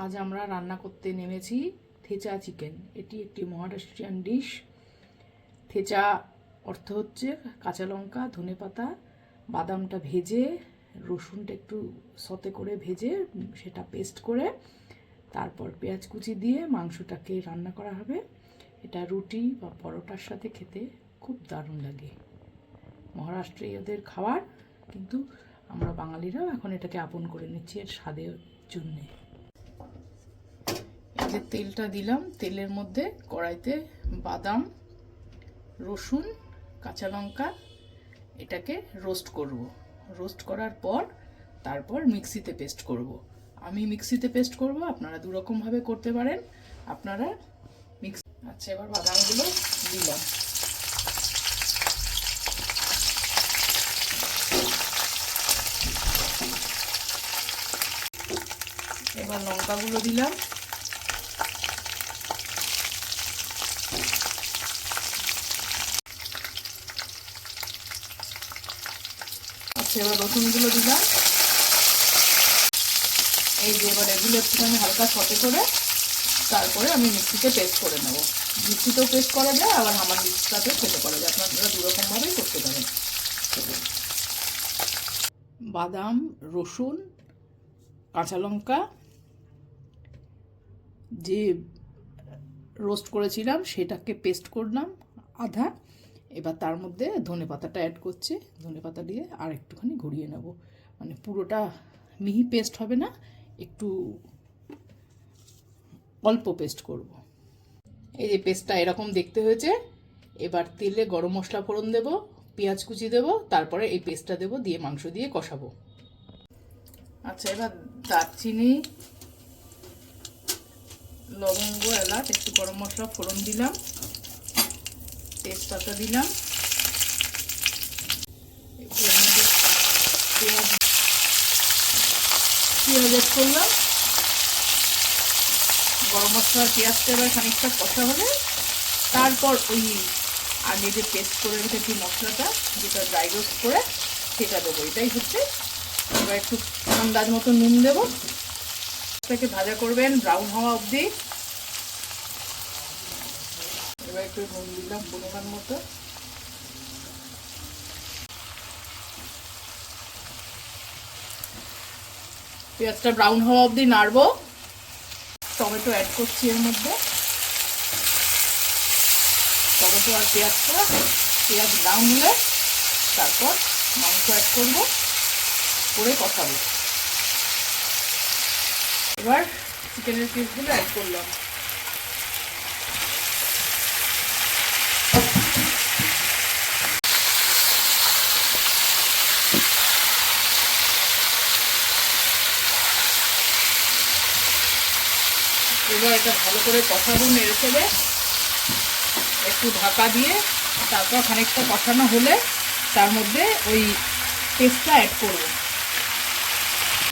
আজ আমরা রান্না করতে নেমেছি থেচা চিকেন। এটি একটি মহারাষ্ট্রিয়ান ডিশ। থেচা অর্থ হচ্ছে কাঁচা লঙ্কা, ধনেপাতা, বাদামটা ভেজে, রসুনটা একটু সতে করে ভেজে সেটা পেস্ট করে তারপর পেঁয়াজ কুচি দিয়ে মাংসটাকে রান্না করা হবে। এটা রুটি বা পরোটার সাথে খেতে খুব দারুণ লাগে। মহারাষ্ট্রীয়দের খাবার, কিন্তু আমরা বাঙালিরাও এখন এটাকে আপন করে নিচ্ছি এর স্বাদের জন্যে। এই যে তেলটা দিলাম, তেলের মধ্যে কড়াইতে বাদাম, রসুন, কাঁচা লঙ্কা এটাকে রোস্ট করব। রোস্ট করার পর তারপর মিক্সিতে পেস্ট করব। আমি মিক্সিতে পেস্ট করব, আপনারা দুরকমভাবে করতে পারেন। আপনারা আচ্ছা, এবার বাদামগুলো দিলাম। এবার লঙ্কাগুলো দিলাম। আচ্ছা, এবার রসুনগুলো দিলাম। এই যে এবার এগুলো একটুখানি হালকা সতে করে তারপরে আমি মিক্সিতে পেস্ট করে নেব। মিক্সিতেও পেস্ট করা যায়, আবার আমার মিক্সিটাতেও খেতে করা যায়। আপনারা দুরকমভাবেই করতে পারেন। বাদাম, রসুন, কাঁচা লঙ্কা যে রোস্ট করেছিলাম সেটাকে পেস্ট করলাম আধা। এবার তার মধ্যে ধনেপাতাটা অ্যাড করছি। ধনেপাতা দিয়ে আর একটুখানি ঘুরিয়ে নেব, মানে পুরোটা মিহি পেস্ট হবে না, একটু অল্প পেস্ট করব। এই যে পেস্টটা এরকম দেখতে হয়েছে। এবার তেলে গরম মশলা ফোড়ন দেব, পেঁয়াজ কুচি দেব, তারপরে এই পেস্টটা দেব, দিয়ে মাংস দিয়ে কষাবো। আচ্ছা, এবার দারচিনি, লবঙ্গ, এলাচ, একটু গরম মশলা ফোড়ন দিলাম, তেজপাতা দিলাম, পেঁয়াজ অ্যাড করলাম। গরম মশলা পেঁয়াজটা এবার খানিকটা কষা হলে তারপর ওই আগে যে পেস্ট করে রেখেছি মশলাটা, যেটা ড্রাই রোস্ট করে, সেটা দেবো। এটাই হচ্ছে। এবার একটু আন্দাজ মতো নুন দেবো। এটাকে ভাজা করবেন ব্রাউন হওয়া অবধি। এবার একটু নুন দিলাম পরিমাণ মতো। পেঁয়াজটা ব্রাউন হওয়া অবধি নাড়বো। টমেটো অ্যাড করছি এর মধ্যে। টমেটো আর পেঁয়াজ ব্রাউন হলে তারপর মাংস অ্যাড করবো, করে কষাবো। এবার চিকেনের পিসগুলো অ্যাড করলাম। এবার এটা ভালো করে কষাবো নেড়ে চেড়ে, একটু ঢাকা দিয়ে। তারপর খানিকটা কষানো হলে তার মধ্যে ওই পেস্টটা অ্যাড করব।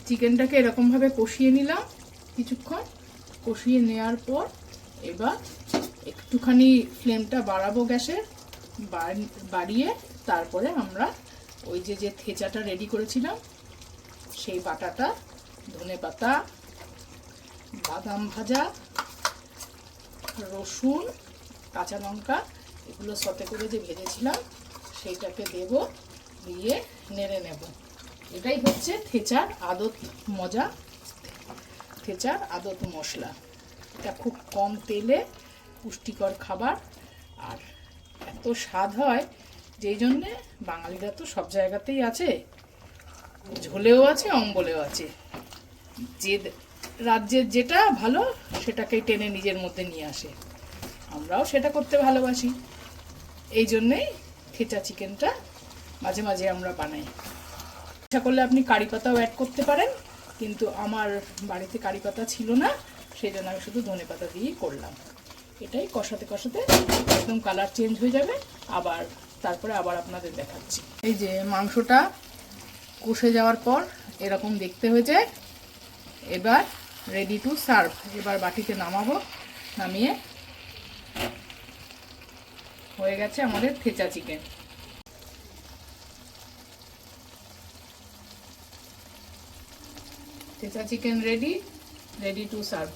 চিকেনটাকে এরকমভাবে কষিয়ে নিলাম কিছুক্ষণ। কষিয়ে নেওয়ার পর এবার একটুখানি ফ্লেমটা বাড়াবো গ্যাসের, বাড়িয়ে তারপরে আমরা ওই যে থেচাটা রেডি করেছিলাম সেই বাটাটা, ধনেপাতা, বাদাম ভাজা, রসুন, কাঁচা লঙ্কা এগুলো সতে করে যে ভেজেছিলাম সেইটাকে দেব, দিয়ে নেড়ে নেব। এটাই হচ্ছে থেচার আদত মজা, থেচার আদত মশলা। এটা খুব কম তেলে পুষ্টিকর খাবার, আর এত স্বাদ হয় যেই জন্যে বাঙালিরা তো সব জায়গাতেই আছে, ঝোলেও আছে, অম্বলেও আছে। যে রাজ্যের যেটা ভালো সেটাকেই টেনে নিজের মধ্যে নিয়ে আসে। আমরাও সেটা করতে ভালোবাসি। এই জন্যেই থেচা চিকেনটা মাঝে মাঝে আমরা বানাই। ইচ্ছা করলে আপনি কারি পাতাও অ্যাড করতে পারেন, কিন্তু আমার বাড়িতে কারি পাতা ছিল না, সেই জন্য আমি শুধু ধনে পাতা দিয়েই করলাম। এটাই কষাতে কষাতে একদম কালার চেঞ্জ হয়ে যাবে। তারপরে আবার আপনাদের দেখাচ্ছি। এই যে মাংসটা কষে যাওয়ার পর এরকম দেখতে হয়েছে। এবার রেডি টু সার্ভ। এবার বাটিতে নামাবো। নামিয়ে হয়ে গেছে আমাদের thecha chicken. Thecha chicken ready. Ready to serve.